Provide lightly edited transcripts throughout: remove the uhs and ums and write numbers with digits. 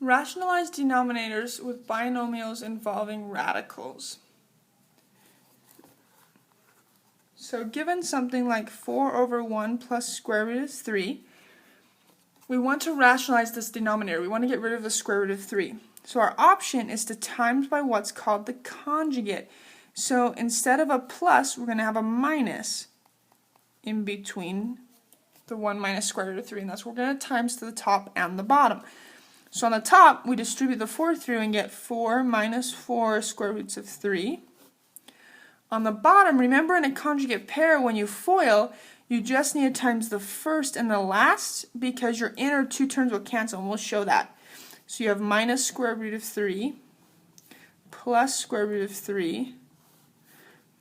Rationalize denominators with binomials involving radicals. So given something like 4 over 1 plus square root of 3, we want to rationalize this denominator. We want to get rid of the square root of 3. So our option is to times by what's called the conjugate. So instead of a plus, we're going to have a minus in between the 1 minus square root of 3, and that's what we're going to times to the top and the bottom. So on the top, we distribute the 4 through and get 4 minus 4 square roots of 3. On the bottom, remember in a conjugate pair, when you FOIL, you just need to times the first and the last because your inner two terms will cancel, and we'll show that. So you have minus square root of 3 plus square root of 3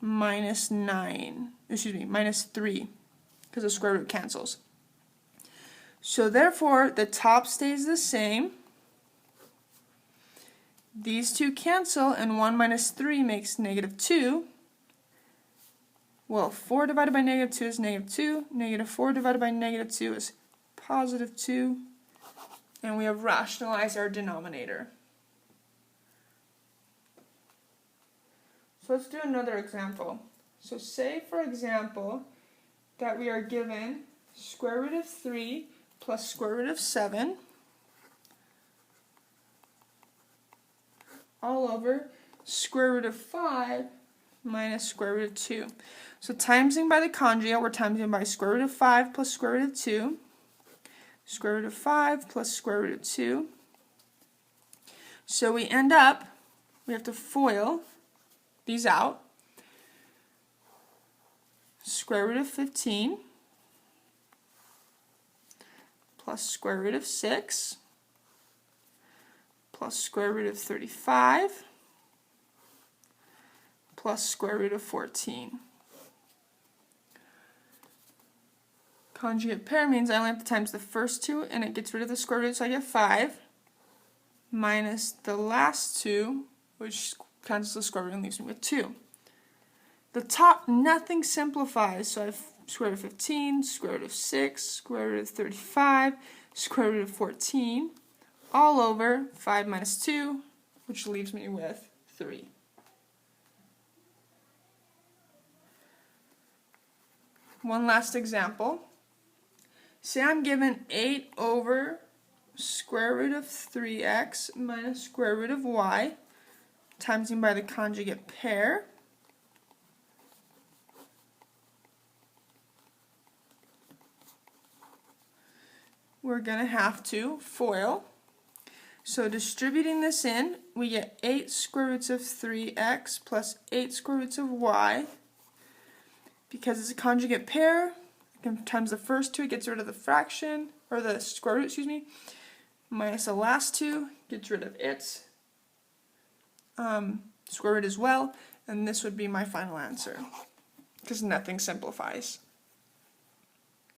minus 3 because the square root cancels. So therefore, the top stays the same. These two cancel, and 1 minus 3 makes negative 2. Well, 4 divided by negative 2 is negative 2. Negative 4 divided by negative 2 is positive 2. And we have rationalized our denominator. So let's do another example. So say, for example, that we are given square root of 3 plus square root of 7 all over square root of 5 minus square root of 2. So timesing by the conjugate, we're timesing by square root of 5 plus square root of 2, square root of 5 plus square root of 2. So we end up, we have to FOIL these out. Square root of 15 plus square root of 6 plus square root of 35 plus square root of 14. Conjugate pair means I only have to times the first two and it gets rid of the square root, so I get 5 minus the last two, which cancels the square root and leaves me with 2. The top, nothing simplifies, so I have square root of 15, square root of 6, square root of 35, square root of 14, all over 5 minus 2, which leaves me with 3. One last example. Say I'm given 8 over square root of 3x minus square root of y, timesing by the conjugate pair. We're going to have to FOIL. So distributing this in, we get 8 square roots of 3x plus 8 square roots of y. Because it's a conjugate pair, I can times the first two, it gets rid of the fraction, or the square root, minus the last two, gets rid of its square root as well, and this would be my final answer, because nothing simplifies.